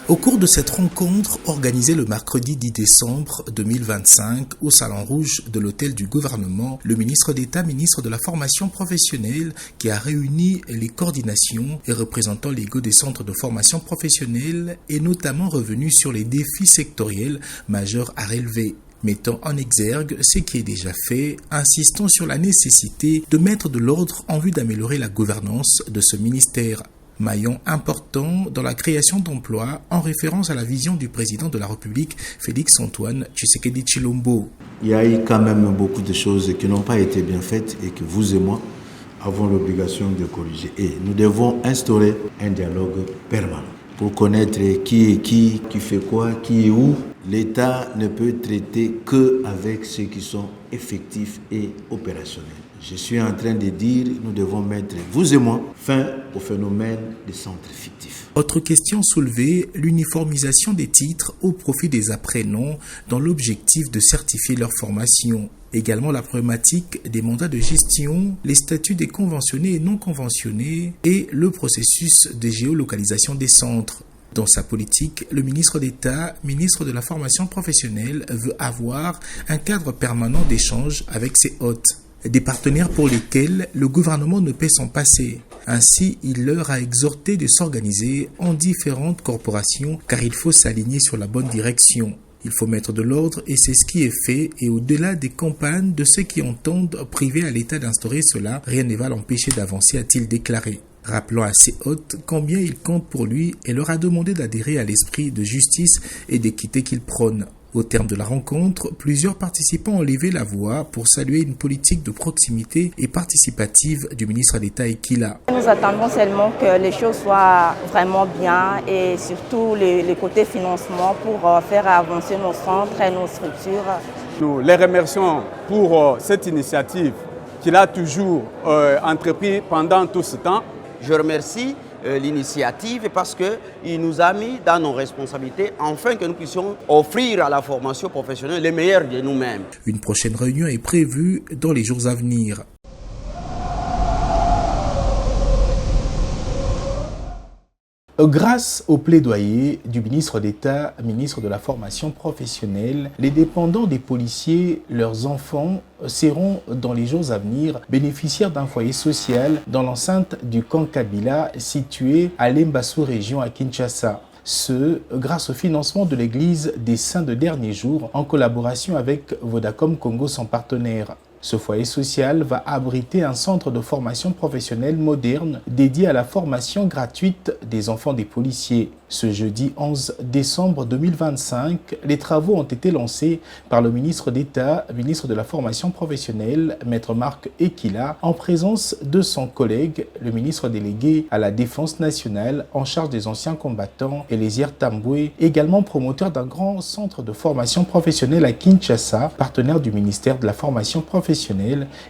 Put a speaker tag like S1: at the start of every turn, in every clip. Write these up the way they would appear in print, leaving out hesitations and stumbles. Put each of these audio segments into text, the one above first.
S1: Au cours de cette rencontre organisée le mercredi 10 décembre 2025 au Salon Rouge de l'Hôtel du Gouvernement, le ministre d'État, ministre de la Formation professionnelle, qui a réuni les coordinations et représentants légaux des centres de formation professionnelle, est notamment revenu sur les défis sectoriels majeurs à relever, mettant en exergue ce qui est déjà fait, insistant sur la nécessité de mettre de l'ordre en vue d'améliorer la gouvernance de ce ministère. Maillon important dans la création d'emplois en référence à la vision du président de la République, Félix-Antoine Tshisekedi Tshilombo.
S2: Il y a eu quand même beaucoup de choses qui n'ont pas été bien faites et que vous et moi avons l'obligation de corriger. Et nous devons instaurer un dialogue permanent pour connaître qui est qui fait quoi, qui est où. L'État ne peut traiter qu'avec ceux qui sont effectifs et opérationnels. Je suis en train de dire, nous devons mettre, vous et moi, fin au phénomène des centres fictifs.
S1: Autre question soulevée, l'uniformisation des titres au profit des apprenants dans l'objectif de certifier leur formation. Également la problématique des mandats de gestion, les statuts des conventionnés et non conventionnés et le processus de géolocalisation des centres. Dans sa politique, le ministre d'État, ministre de la Formation professionnelle, veut avoir un cadre permanent d'échange avec ses hôtes. Des partenaires pour lesquels le gouvernement ne peut s'en passer. Ainsi, il leur a exhorté de s'organiser en différentes corporations car il faut s'aligner sur la bonne direction. Il faut mettre de l'ordre et c'est ce qui est fait et au-delà des campagnes de ceux qui entendent priver à l'État d'instaurer cela, rien ne va l'empêcher d'avancer, a-t-il déclaré. Rappelant à ses hôtes combien il compte pour lui et leur a demandé d'adhérer à l'esprit de justice et d'équité qu'il prône. Au terme de la rencontre, plusieurs participants ont levé la voix pour saluer une politique de proximité et participative du ministre d'État Ekila.
S3: Nous attendons seulement que les choses soient vraiment bien et surtout les côtés financement pour faire avancer nos centres et nos structures.
S4: Nous les remercions pour cette initiative qu'il a toujours entrepris pendant tout ce temps.
S5: Je remercie l'initiative parce qu'il nous a mis dans nos responsabilités afin que nous puissions offrir à la formation professionnelle les meilleurs de nous-mêmes.
S1: Une prochaine réunion est prévue dans les jours à venir. Grâce au plaidoyer du ministre d'État, ministre de la Formation professionnelle, les dépendants des policiers, leurs enfants, seront dans les jours à venir bénéficiaires d'un foyer social dans l'enceinte du camp Kabila situé à Lembassou région à Kinshasa. Ce, grâce au financement de l'église des Saints de Dernier Jour en collaboration avec Vodacom Congo, son partenaire. Ce foyer social va abriter un centre de formation professionnelle moderne dédié à la formation gratuite des enfants des policiers. Ce jeudi 11 décembre 2025, les travaux ont été lancés par le ministre d'État, ministre de la Formation professionnelle, Maître Marc Ekila, en présence de son collègue, le ministre délégué à la Défense nationale en charge des anciens combattants, Elésier Tamboué, également promoteur d'un grand centre de formation professionnelle à Kinshasa, partenaire du ministère de la Formation professionnelle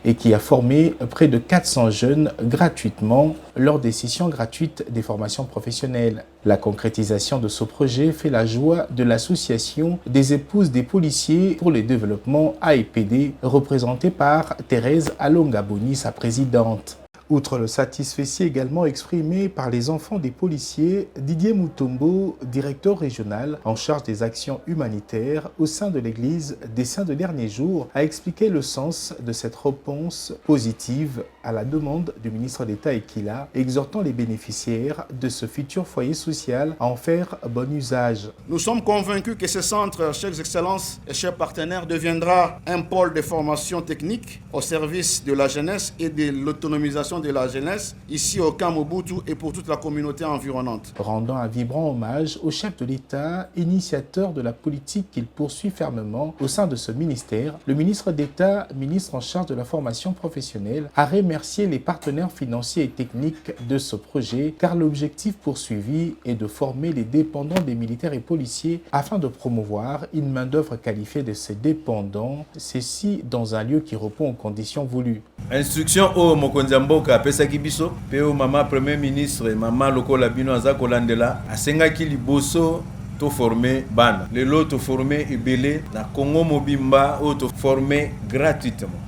S1: et qui a formé près de 400 jeunes gratuitement lors des sessions gratuites des formations professionnelles. La concrétisation de ce projet fait la joie de l'association des épouses des policiers pour le développement AEPD, représentée par Thérèse Alongaboni, sa présidente. Outre le satisfecit également exprimé par les enfants des policiers, Didier Moutombo, directeur régional en charge des actions humanitaires au sein de l'église des Saints de Dernier Jour, a expliqué le sens de cette réponse positive à la demande du ministre d'État Ekila, exhortant les bénéficiaires de ce futur foyer social à en faire bon usage.
S6: Nous sommes convaincus que ce centre, chères excellences et chers partenaires, deviendra un pôle de formation technique au service de la jeunesse et de l'autonomisation de la jeunesse, ici au camp Mobutu et pour toute la communauté environnante.
S1: Rendant un vibrant hommage au chef de l'État, initiateur de la politique qu'il poursuit fermement au sein de ce ministère, le ministre d'État, ministre en charge de la formation professionnelle, a remercié les partenaires financiers et techniques de ce projet car l'objectif poursuivi est de former les dépendants des militaires et policiers afin de promouvoir une main-d'œuvre qualifiée de ces dépendants, ceci dans un lieu qui répond aux conditions voulues.
S7: Instruction au Mokonzi Mboka pesaki biso pe o mama premier ministre mama lokola bino aza kolandela asengaki liboso to former bana lelo to former ebele na Congo mobimba o to former gratuitement.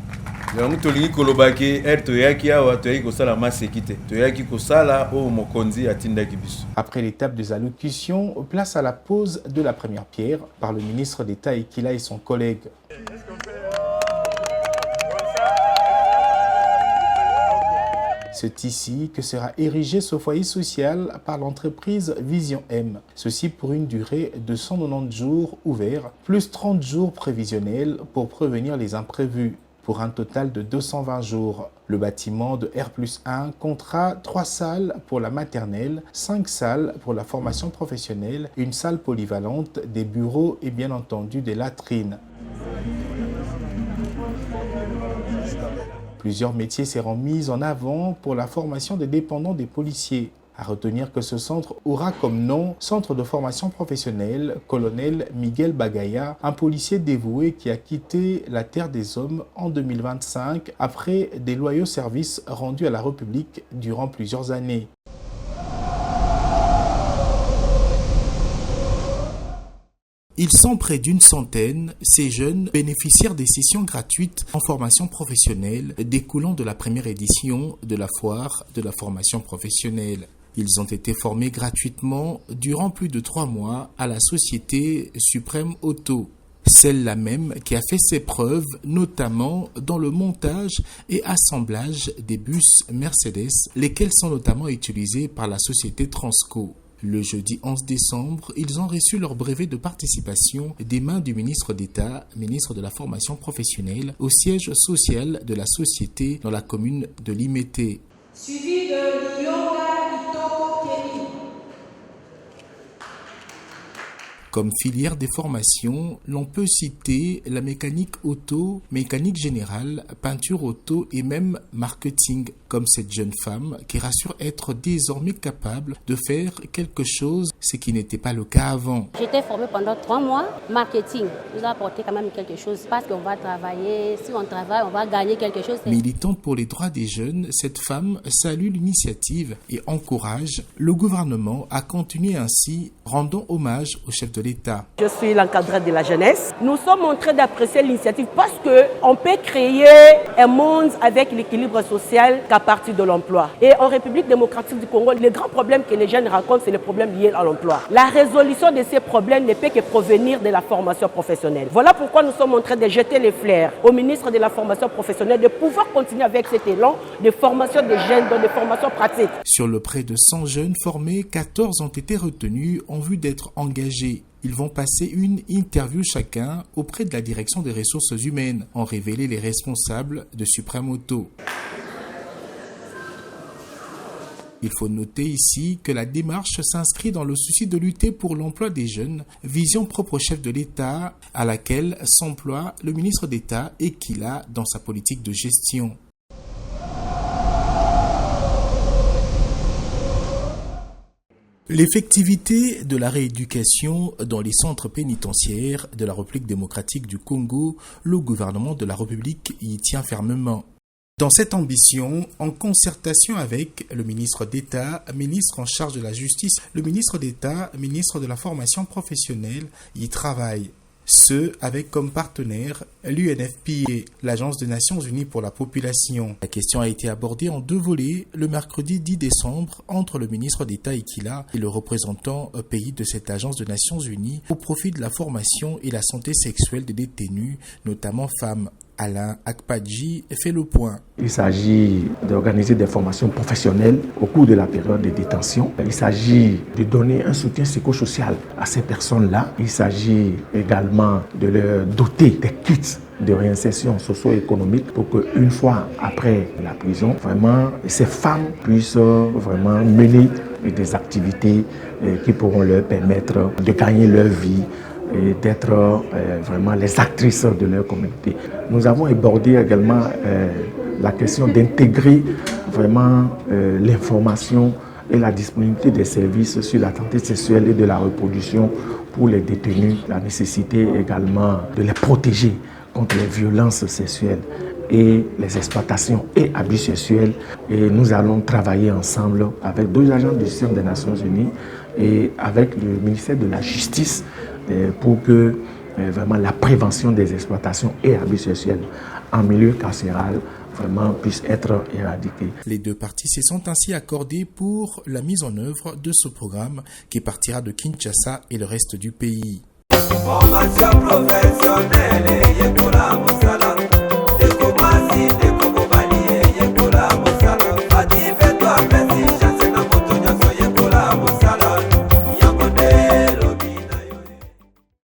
S7: Donc tolingi kolobaki toyaki awa toyaki kosala masekite toyaki kosala o Mokonzi atindaki biso.
S1: Après l'étape des allocutions, place à la pose de la première pierre par le ministre d'État Ekila et son collègue. C'est ici que sera érigé ce foyer social par l'entreprise Vision M. Ceci pour une durée de 190 jours ouverts, plus 30 jours prévisionnels pour prévenir les imprévus, pour un total de 220 jours. Le bâtiment de R+1 comptera 3 salles pour la maternelle, 5 salles pour la formation professionnelle, une salle polyvalente, des bureaux et bien entendu des latrines. Plusieurs métiers seront mis en avant pour la formation des dépendants des policiers. À retenir que ce centre aura comme nom Centre de formation professionnelle Colonel Miguel Bagaya, un policier dévoué qui a quitté la terre des hommes en 2025 après des loyaux services rendus à la République durant plusieurs années. Ils sont près d'une centaine, ces jeunes bénéficiaires des sessions gratuites en formation professionnelle découlant de la première édition de la foire de la formation professionnelle. Ils ont été formés gratuitement durant plus de 3 mois à la société Suprême Auto. Celle-là même qui a fait ses preuves, notamment dans le montage et assemblage des bus Mercedes, lesquels sont notamment utilisés par la société Transco. Le jeudi 11 décembre, ils ont reçu leur brevet de participation des mains du ministre d'État, ministre de la formation professionnelle, au siège social de la société dans la commune de Limete.
S8: Suivi de Yoga Itoko Keri.
S1: Comme filière des formations, l'on peut citer la mécanique auto, mécanique générale, peinture auto et même marketing, comme cette jeune femme qui rassure être désormais capable de faire quelque chose, ce qui n'était pas le cas avant.
S9: J'étais formée pendant 3 mois, marketing. Nous a apporté quand même quelque chose parce qu'on va travailler, si on travaille, on va gagner quelque chose.
S1: Militante pour les droits des jeunes, cette femme salue l'initiative et encourage le gouvernement à continuer ainsi, rendant hommage au chef de l'État.
S10: Je suis l'encadreur de la jeunesse. Nous sommes en train d'apprécier l'initiative parce qu'on peut créer un monde avec l'équilibre social qu'à partir de l'emploi. Et en République démocratique du Congo, le grand problème que les jeunes rencontrent, c'est le problème lié à l'emploi. La résolution de ces problèmes ne peut que provenir de la formation professionnelle. Voilà pourquoi nous sommes en train de jeter les fleurs au ministre de la formation professionnelle de pouvoir continuer avec cet élan de formation des jeunes dans des formations pratiques.
S1: Sur le près de 100 jeunes formés, 14 ont été retenus en vue d'être engagés. Ils vont passer une interview chacun auprès de la direction des ressources humaines, ont révélé les responsables de Suprême Auto. Il faut noter ici que la démarche s'inscrit dans le souci de lutter pour l'emploi des jeunes, vision propre au chef de l'État à laquelle s'emploie le ministre d'État Ekila dans sa politique de gestion. L'effectivité de la rééducation dans les centres pénitentiaires de la République démocratique du Congo, le gouvernement de la République y tient fermement. Dans cette ambition, en concertation avec le ministre d'État, ministre en charge de la justice, le ministre d'État, ministre de la formation professionnelle, y travaille. Ce avec comme partenaire l'UNFPA, l'Agence des Nations Unies pour la Population. La question a été abordée en 2 volets le mercredi 10 décembre entre le ministre d'État Ekila et le représentant pays de cette Agence des Nations Unies au profit de la formation et la santé sexuelle des détenus, notamment femmes. Alain Akpadji fait le point.
S11: Il s'agit d'organiser des formations professionnelles au cours de la période de détention. Il s'agit de donner un soutien psychosocial à ces personnes-là. Il s'agit également de leur doter des kits de réinsertion socio-économique pour qu'une fois après la prison, vraiment, ces femmes puissent vraiment mener des activités qui pourront leur permettre de gagner leur vie et d'être vraiment les actrices de leur communauté. Nous avons abordé également la question d'intégrer vraiment l'information et la disponibilité des services sur la santé sexuelle et de la reproduction pour les détenus, la nécessité également de les protéger contre les violences sexuelles et les exploitations et abus sexuels. Et nous allons travailler ensemble avec 2 agents du système des Nations Unies et avec le ministère de la Justice pour que vraiment la prévention des exploitations et abus sexuels en milieu carcéral vraiment puisse être éradiquée.
S1: Les 2 parties se sont ainsi accordées pour la mise en œuvre de ce programme qui partira de Kinshasa et le reste du pays. Formation professionnelle et